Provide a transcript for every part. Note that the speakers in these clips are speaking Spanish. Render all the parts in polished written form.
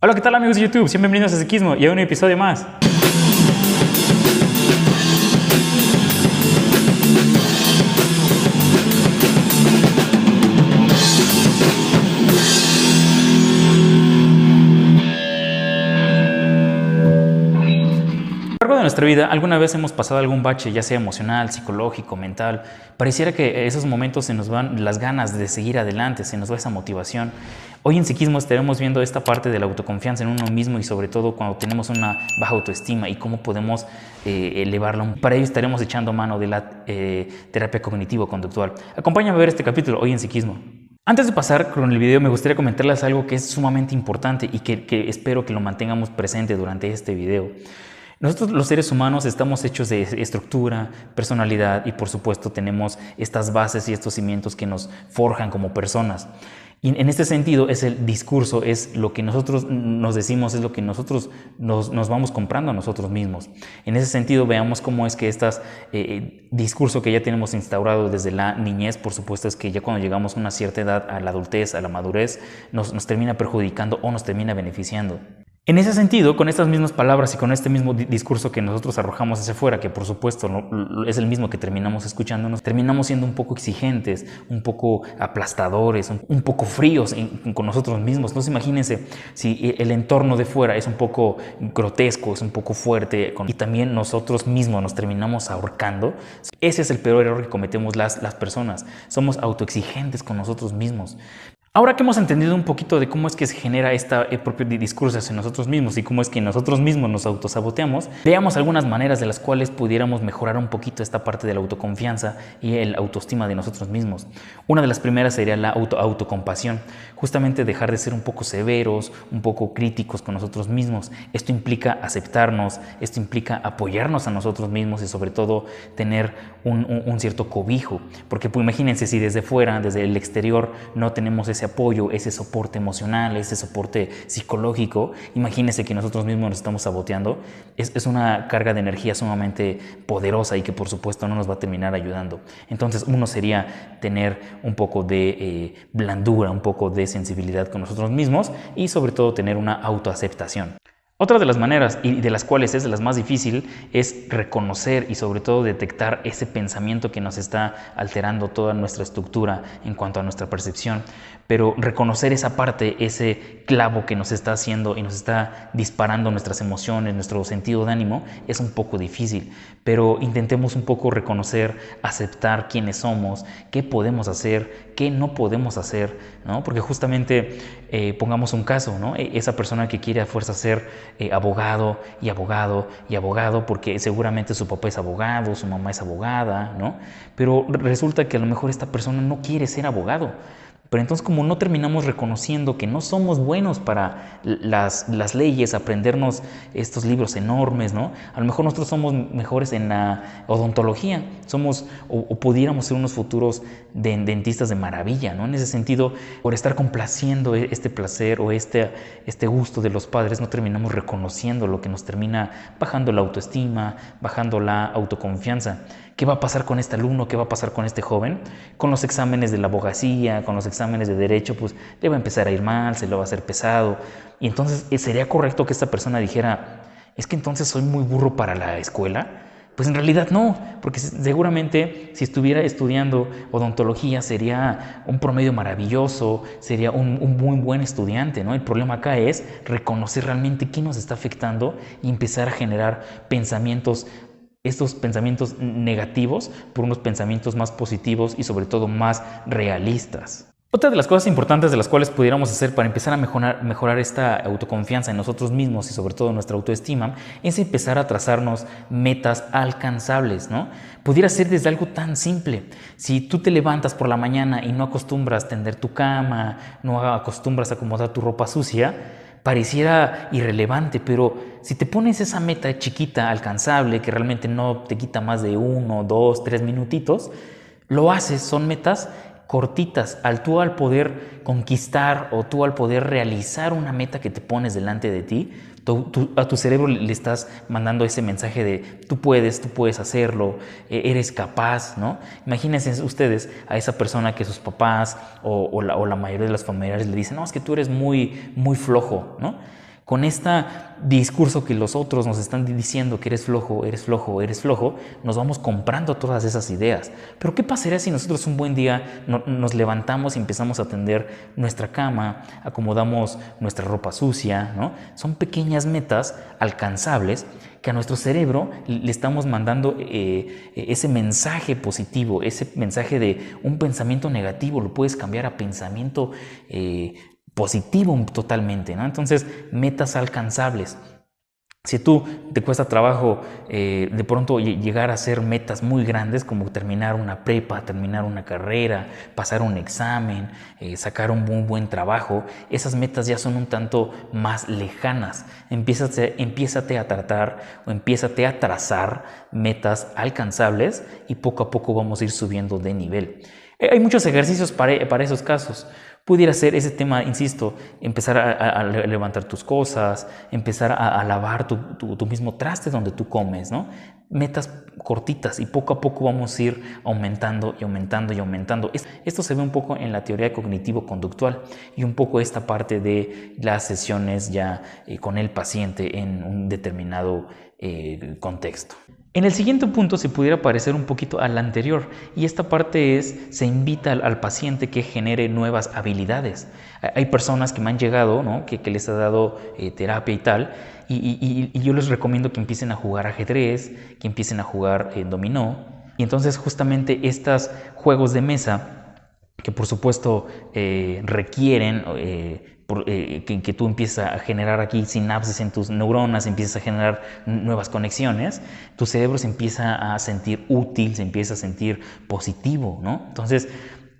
Hola, ¿qué tal amigos de YouTube? Siempre bienvenidos a Psiquismo y a un episodio más. A lo largo de nuestra vida, alguna vez hemos pasado algún bache, ya sea emocional, psicológico, mental. Pareciera que en esos momentos se nos van las ganas de seguir adelante, se nos va esa motivación. Hoy en Psiquismo estaremos viendo esta parte de la autoconfianza en uno mismo y sobre todo cuando tenemos una baja autoestima y cómo podemos elevarla. Para ello estaremos echando mano de la terapia cognitivo-conductual. Acompáñame a ver este capítulo hoy en Psiquismo. Antes de pasar con el video, me gustaría comentarles algo que es sumamente importante y que espero que lo mantengamos presente durante este video. Nosotros los seres humanos estamos hechos de estructura, personalidad y por supuesto tenemos estas bases y estos cimientos que nos forjan como personas. Y en este sentido es el discurso, es lo que nosotros nos decimos, es lo que nosotros nos vamos comprando a nosotros mismos. En ese sentido veamos cómo es que este discurso que ya tenemos instaurado desde la niñez, por supuesto es que ya cuando llegamos a una cierta edad, a la adultez, a la madurez, nos termina perjudicando o nos termina beneficiando. En ese sentido, con estas mismas palabras y con este mismo discurso que nosotros arrojamos hacia afuera, que por supuesto es el mismo que terminamos escuchándonos, terminamos siendo un poco exigentes, un poco aplastadores, un poco fríos con nosotros mismos. Entonces imagínense si el entorno de fuera es un poco grotesco, es un poco fuerte y también nosotros mismos nos terminamos ahorcando. Ese es el peor error que cometemos las personas. Somos autoexigentes con nosotros mismos. Ahora que hemos entendido un poquito de cómo es que se genera este propio discurso hacia nosotros mismos y cómo es que nosotros mismos nos autosaboteamos, veamos algunas maneras de las cuales pudiéramos mejorar un poquito esta parte de la autoconfianza y el autoestima de nosotros mismos. Una de las primeras sería la autocompasión, justamente dejar de ser un poco severos, un poco críticos con nosotros mismos. Esto implica aceptarnos, esto implica apoyarnos a nosotros mismos y sobre todo tener un cierto cobijo, porque pues, imagínense si desde fuera, desde el exterior, no tenemos ese apoyo, ese soporte emocional, ese soporte psicológico, imagínense que nosotros mismos nos estamos saboteando, es una carga de energía sumamente poderosa y que por supuesto no nos va a terminar ayudando. Entonces uno sería tener un poco de blandura, un poco de sensibilidad con nosotros mismos y sobre todo tener una autoaceptación. Otra de las maneras, y de las cuales es la más difícil, es reconocer y sobre todo detectar ese pensamiento que nos está alterando toda nuestra estructura en cuanto a nuestra percepción. Pero reconocer esa parte, ese clavo que nos está haciendo y nos está disparando nuestras emociones, nuestro sentido de ánimo, es un poco difícil. Pero intentemos un poco reconocer, aceptar quiénes somos, qué podemos hacer, qué no podemos hacer, ¿no? Porque justamente, pongamos un caso, ¿no? Esa persona que quiere a fuerza ser abogado y abogado y abogado porque seguramente su papá es abogado, su mamá es abogada, ¿no? Pero resulta que a lo mejor esta persona no quiere ser abogado. Pero entonces como no terminamos reconociendo que no somos buenos para las leyes, aprendernos estos libros enormes, ¿no? A lo mejor nosotros somos mejores en la odontología, somos o pudiéramos ser unos futuros dentistas de maravilla, ¿no? En ese sentido, por estar complaciendo este placer o este gusto de los padres, no terminamos reconociendo lo que nos termina bajando la autoestima, bajando la autoconfianza. ¿Qué va a pasar con este alumno? ¿Qué va a pasar con este joven? Con los exámenes de la abogacía, con los exámenes de derecho, pues le va a empezar a ir mal, se lo va a hacer pesado. Y entonces, ¿sería correcto que esta persona dijera, es que entonces soy muy burro para la escuela? Pues en realidad no, porque seguramente si estuviera estudiando odontología sería un promedio maravilloso, sería un muy buen estudiante, ¿no? El problema acá es reconocer realmente qué nos está afectando y empezar a generar estos pensamientos negativos por unos pensamientos más positivos y sobre todo más realistas. Otra de las cosas importantes de las cuales pudiéramos hacer para empezar a mejorar esta autoconfianza en nosotros mismos y sobre todo nuestra autoestima es empezar a trazarnos metas alcanzables, ¿no? Pudiera ser desde algo tan simple. Si tú te levantas por la mañana y no acostumbras tender tu cama, no acostumbras a acomodar tu ropa sucia, pareciera irrelevante, pero si te pones esa meta chiquita, alcanzable, que realmente no te quita más de 1, 2, 3 minutitos, lo haces, son metas cortitas, al poder conquistar o tú al poder realizar una meta que te pones delante de ti, a tu cerebro le estás mandando ese mensaje de tú puedes hacerlo, eres capaz, ¿no? Imagínense ustedes a esa persona que sus papás o la mayoría de los familiares le dicen, no, es que tú eres muy flojo, ¿no? Con este discurso que los otros nos están diciendo que eres flojo, eres flojo, eres flojo, nos vamos comprando todas esas ideas. Pero ¿qué pasaría si nosotros un buen día nos levantamos y empezamos a tender nuestra cama, acomodamos nuestra ropa sucia, ¿no? Son pequeñas metas alcanzables que a nuestro cerebro le estamos mandando ese mensaje positivo, ese mensaje de un pensamiento negativo, lo puedes cambiar a pensamiento positivo totalmente, ¿no? Entonces, metas alcanzables. Si tú te cuesta trabajo de pronto llegar a hacer metas muy grandes como terminar una prepa, terminar una carrera, pasar un examen, sacar un muy buen trabajo, esas metas ya son un tanto más lejanas. Empiézate a tratar o empiézate a trazar metas alcanzables y poco a poco vamos a ir subiendo de nivel. Hay muchos ejercicios para esos casos. Pudiera ser ese tema, insisto, empezar a levantar tus cosas, empezar a lavar tu mismo traste donde tú comes, ¿no? Metas cortitas y poco a poco vamos a ir aumentando y aumentando y aumentando. Esto se ve un poco en la teoría cognitivo-conductual y un poco esta parte de las sesiones ya con el paciente en un determinado contexto. En el siguiente punto se pudiera parecer un poquito al anterior y esta parte se invita al paciente que genere nuevas habilidades. Hay personas que me han llegado, ¿no? que les ha dado terapia y tal, y yo les recomiendo que empiecen a jugar ajedrez, que empiecen a jugar dominó, y entonces justamente estos juegos de mesa que por supuesto requieren que tú empieces a generar aquí sinapsis en tus neuronas, empiezas a generar nuevas conexiones, tu cerebro se empieza a sentir útil, se empieza a sentir positivo, ¿no? Entonces,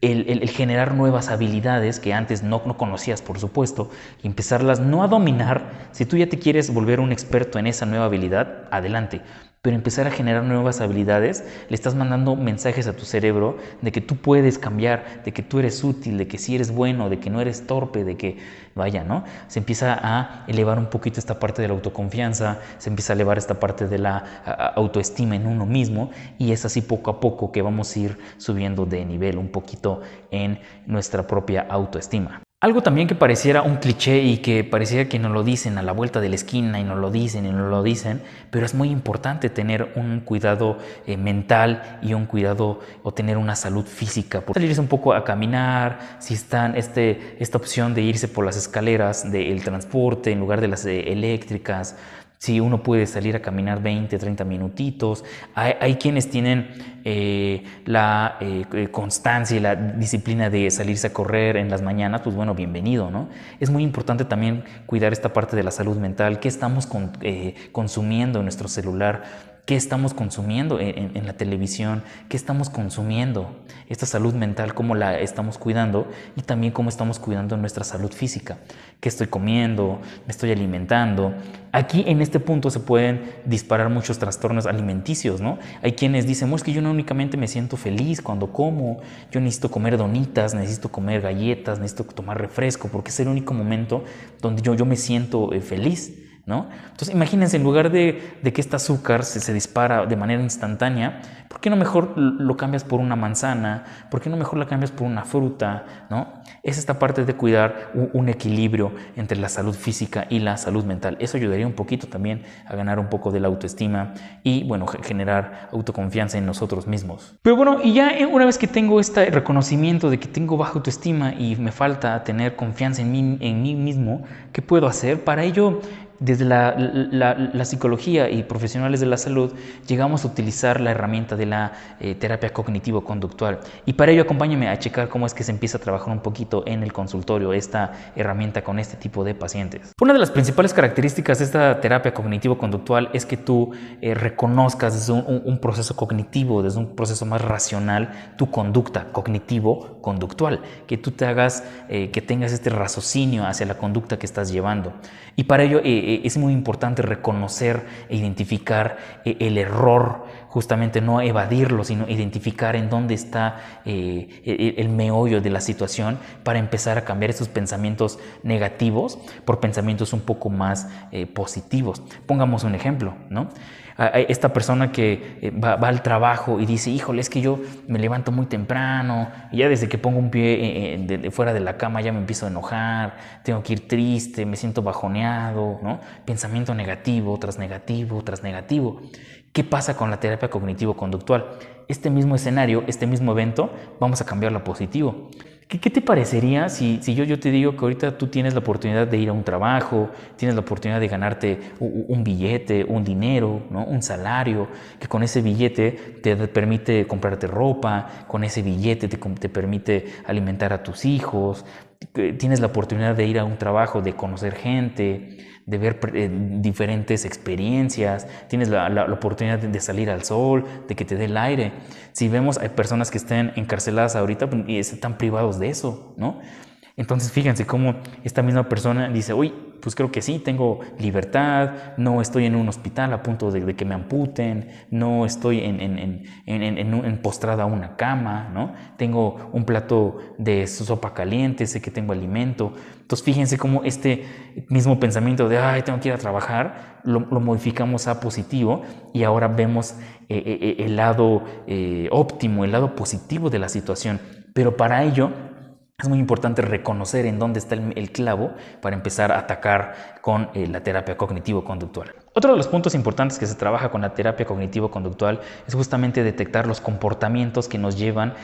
el generar nuevas habilidades que antes no conocías, por supuesto, y empezarlas no a dominar. Si tú ya te quieres volver un experto en esa nueva habilidad, adelante. Pero empezar a generar nuevas habilidades, le estás mandando mensajes a tu cerebro de que tú puedes cambiar, de que tú eres útil, de que sí eres bueno, de que no eres torpe, de que vaya, ¿no? Se empieza a elevar un poquito esta parte de la autoconfianza, se empieza a elevar esta parte de la autoestima en uno mismo y es así poco a poco que vamos a ir subiendo de nivel un poquito en nuestra propia autoestima. Algo también que pareciera un cliché y que pareciera que nos lo dicen a la vuelta de la esquina y nos lo dicen y nos lo dicen, pero es muy importante tener un cuidado mental y un cuidado o tener una salud física. Salirse un poco a caminar, si están esta opción de irse por las escaleras del transporte en lugar de las eléctricas. Si uno puede salir a caminar 20, 30 minutitos. Hay quienes tienen la constancia y la disciplina de salirse a correr en las mañanas, pues bueno, bienvenido, ¿no? Es muy importante también cuidar esta parte de la salud mental. ¿Qué estamos consumiendo en nuestro celular? ¿Qué estamos consumiendo en la televisión? ¿Qué estamos consumiendo? Esta salud mental, ¿cómo la estamos cuidando? Y también cómo estamos cuidando nuestra salud física. ¿Qué estoy comiendo? ¿Me estoy alimentando? Aquí en este punto se pueden disparar muchos trastornos alimenticios, ¿no? Hay quienes dicen, es que yo no únicamente me siento feliz cuando como, yo necesito comer donitas, necesito comer galletas, necesito tomar refresco, porque es el único momento donde yo me siento feliz, ¿no? Entonces imagínense, en lugar de que este azúcar se dispara de manera instantánea, ¿por qué no mejor lo cambias por una manzana? ¿Por qué no mejor la cambias por una fruta? ¿No? Es esta parte de cuidar un equilibrio entre la salud física y la salud mental. Eso ayudaría un poquito también a ganar un poco de la autoestima y, bueno, generar autoconfianza en nosotros mismos. Pero bueno, y ya una vez que tengo este reconocimiento de que tengo baja autoestima y me falta tener confianza en mí mismo, ¿qué puedo hacer? Para ello, desde la psicología y profesionales de la salud, llegamos a utilizar la herramienta de la terapia cognitivo-conductual. Y para ello, acompáñame a checar cómo es que se empieza a trabajar un poquito en el consultorio esta herramienta con este tipo de pacientes. Una de las principales características de esta terapia cognitivo-conductual es que tú reconozcas desde un proceso cognitivo, desde un proceso más racional, tu conducta cognitivo-conductual, que tú te hagas, que tengas este raciocinio hacia la conducta que estás llevando. Y para ello es muy importante reconocer e identificar el error, justamente no evadirlo, sino identificar en dónde está el meollo de la situación para empezar a cambiar esos pensamientos negativos por pensamientos un poco más positivos. Pongamos un ejemplo, ¿no? Esta persona que va al trabajo y dice, híjole, es que yo me levanto muy temprano y ya desde que pongo un pie fuera de la cama ya me empiezo a enojar, tengo que ir triste, me siento bajoneado, ¿no? Pensamiento negativo tras negativo tras negativo. ¿Qué pasa con la terapia cognitivo-conductual? Este mismo escenario, este mismo evento, vamos a cambiarlo a positivo. ¿Qué te parecería si yo te digo que ahorita tú tienes la oportunidad de ir a un trabajo, tienes la oportunidad de ganarte un billete, un dinero, ¿no? Un salario, que con ese billete te permite comprarte ropa, con ese billete te permite alimentar a tus hijos, tienes la oportunidad de ir a un trabajo, de conocer gente, de ver diferentes experiencias, tienes la oportunidad de salir al sol, de que te dé el aire. Si vemos, hay personas que estén encarceladas ahorita y están privados de eso, ¿no? Entonces fíjense cómo esta misma persona dice, uy, pues creo que sí, tengo libertad, no estoy en un hospital a punto de que me amputen, no estoy postrada a una cama, ¿no? Tengo un plato de sopa caliente, sé que tengo alimento. Entonces fíjense cómo este mismo pensamiento de, ay, tengo que ir a trabajar, lo modificamos a positivo y ahora vemos el lado óptimo, el lado positivo de la situación. Pero para ello es muy importante reconocer en dónde está el clavo para empezar a atacar con la terapia cognitivo-conductual. Otro de los puntos importantes que se trabaja con la terapia cognitivo-conductual es justamente detectar los comportamientos que nos llevan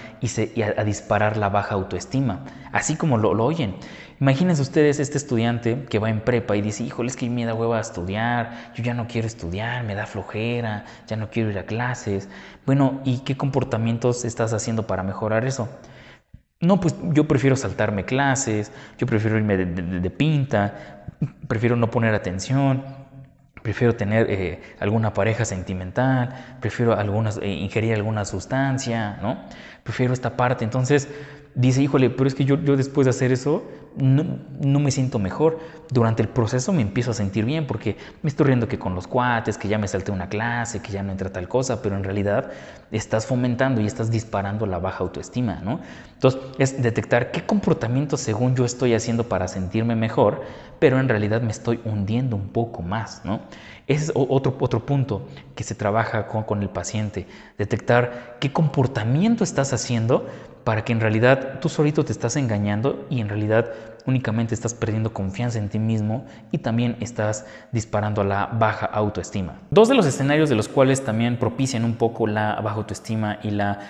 a disparar la baja autoestima, así como lo oyen. Imagínense ustedes este estudiante que va en prepa y dice, híjole, es que me da hueva a estudiar, yo ya no quiero estudiar, me da flojera, ya no quiero ir a clases. Bueno, ¿y qué comportamientos estás haciendo para mejorar eso? No, pues yo prefiero saltarme clases, yo prefiero irme de pinta, prefiero no poner atención, prefiero tener alguna pareja sentimental, prefiero ingerir alguna sustancia, ¿no? Prefiero esta parte. Entonces dice, híjole, pero es que yo después de hacer eso no me siento mejor. Durante el proceso me empiezo a sentir bien porque me estoy riendo que con los cuates, que ya me salté una clase, que ya no entra tal cosa, pero en realidad estás fomentando y estás disparando la baja autoestima, ¿no? Entonces es detectar qué comportamiento según yo estoy haciendo para sentirme mejor, pero en realidad me estoy hundiendo un poco más, ¿no? Ese es otro punto que se trabaja con el paciente, detectar qué comportamiento estás haciendo para que en realidad tú solito te estás engañando y en realidad únicamente estás perdiendo confianza en ti mismo y también estás disparando a la baja autoestima. Dos de los escenarios de los cuales también propician un poco la baja autoestima y la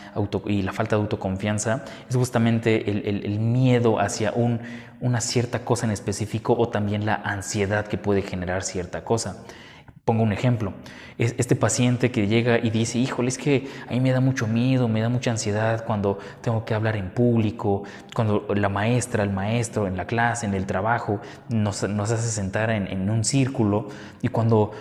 falta de autoconfianza es justamente el miedo hacia una cierta cosa en específico o también la ansiedad que puede generar cierta cosa. Pongo un ejemplo, este paciente que llega y dice, híjole, es que a mí me da mucho miedo, me da mucha ansiedad cuando tengo que hablar en público, cuando la maestra, el maestro en la clase, en el trabajo, nos hace sentar en un círculo y cuando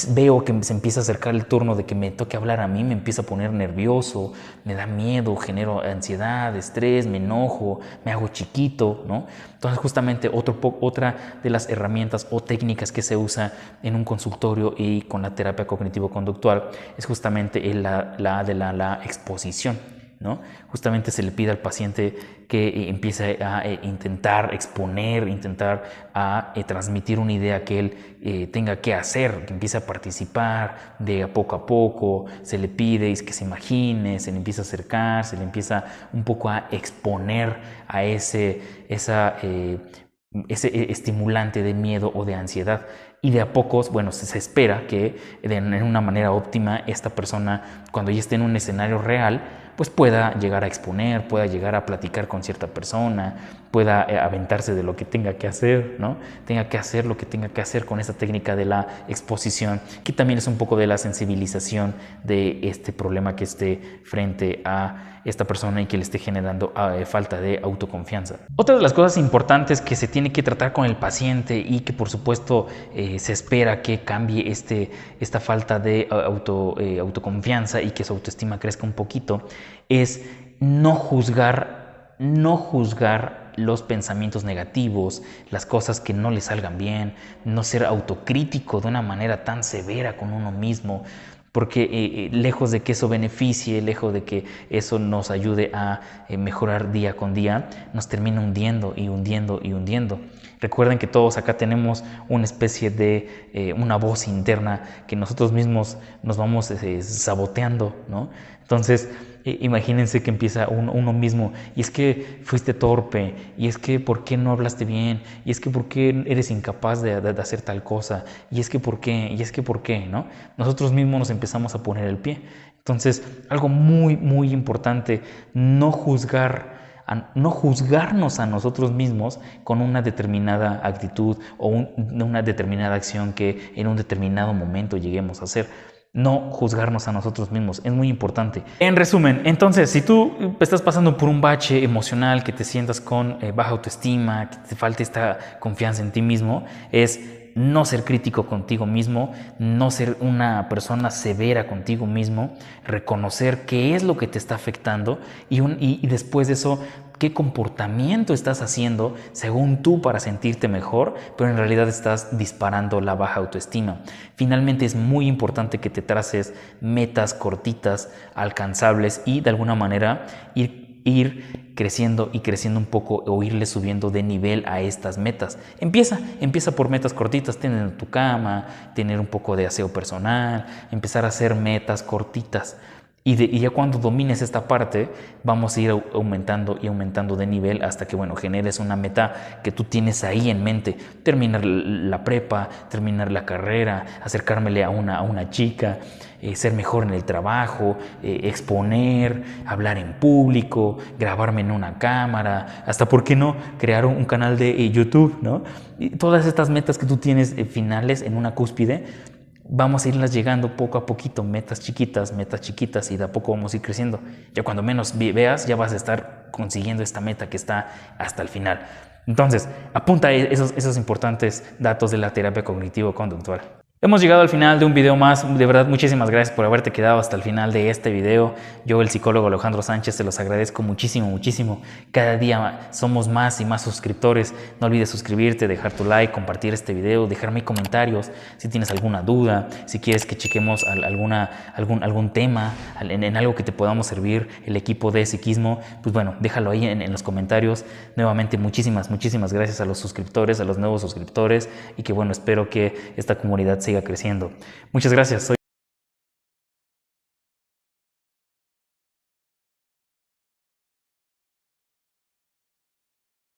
veo que se empieza a acercar el turno de que me toque hablar a mí, me empiezo a poner nervioso, me da miedo, genero ansiedad, estrés, me enojo, me hago chiquito, ¿no? Entonces justamente otra de las herramientas o técnicas que se usa en un consultorio y con la terapia cognitivo-conductual es justamente la exposición, ¿no? Justamente se le pide al paciente que empiece a intentar exponer, intentar a transmitir una idea que él tenga que hacer, que empiece a participar de a poco, se le pide que se imagine, se le empieza a acercar, se le empieza un poco a exponer a ese estimulante de miedo o de ansiedad. Y de a pocos, bueno, se espera que de una manera óptima esta persona, cuando ya esté en un escenario real, pues pueda llegar a exponer, pueda llegar a platicar con cierta persona, pueda aventarse de lo que tenga que hacer, ¿no? Tenga que hacer lo que tenga que hacer con esa técnica de la exposición, que también es un poco de la sensibilización de este problema que esté frente a esta persona y que le esté generando falta de autoconfianza. Otra de las cosas importantes que se tiene que tratar con el paciente y que por supuesto se espera que cambie esta falta de autoconfianza y que su autoestima crezca un poquito es no juzgar los pensamientos negativos, las cosas que no le salgan bien, no ser autocrítico de una manera tan severa con uno mismo, porque lejos de que eso beneficie, lejos de que eso nos ayude a mejorar día con día, nos termina hundiendo y hundiendo y hundiendo. Recuerden que todos acá tenemos una especie de una voz interna que nosotros mismos nos vamos saboteando, ¿no? Entonces, imagínense que empieza uno mismo, y es que fuiste torpe, y es que ¿por qué no hablaste bien? Y es que ¿por qué eres incapaz de hacer tal cosa? Y es que ¿por qué? Y es que ¿por qué? ¿No? Nosotros mismos nos empezamos a poner el pie. Entonces, algo muy, muy importante, no juzgarnos a nosotros mismos con una determinada actitud o una determinada acción que en un determinado momento lleguemos a hacer. No juzgarnos a nosotros mismos, es muy importante. En resumen, entonces, si tú estás pasando por un bache emocional, que te sientas con baja autoestima, que te falte esta confianza en ti mismo, es no ser crítico contigo mismo, no ser una persona severa contigo mismo, reconocer qué es lo que te está afectando y después de eso, qué comportamiento estás haciendo según tú para sentirte mejor, pero en realidad estás disparando la baja autoestima. Finalmente es muy importante que te traces metas cortitas, alcanzables y de alguna manera ir creciendo y creciendo un poco o irle subiendo de nivel a estas metas. Empieza por metas cortitas, tener tu cama, tener un poco de aseo personal, empezar a hacer metas cortitas. Y ya cuando domines esta parte, vamos a ir aumentando y aumentando de nivel hasta que, bueno, generes una meta que tú tienes ahí en mente. Terminar la prepa, terminar la carrera, acercármele a una chica, ser mejor en el trabajo, exponer, hablar en público, grabarme en una cámara, hasta, ¿por qué no?, crear un canal de YouTube, ¿no? Y todas estas metas que tú tienes finales en una cúspide, vamos a irlas llegando poco a poquito, metas chiquitas, y de a poco vamos a ir creciendo. Ya cuando menos veas, ya vas a estar consiguiendo esta meta que está hasta el final. Entonces, apunta esos importantes datos de la terapia cognitivo-conductual. Hemos llegado al final de un video más. De verdad, muchísimas gracias por haberte quedado hasta el final de este video. Yo, el psicólogo Alejandro Sánchez, te los agradezco muchísimo, muchísimo. Cada día somos más y más suscriptores. No olvides suscribirte, dejar tu like, compartir este video, dejarme comentarios si tienes alguna duda, si quieres que chequemos algún tema, en algo que te podamos servir, el equipo de psiquismo, pues bueno, déjalo ahí en los comentarios. Nuevamente, muchísimas gracias a los suscriptores, a los nuevos suscriptores, y que bueno, espero que esta comunidad siga creciendo. Muchas gracias.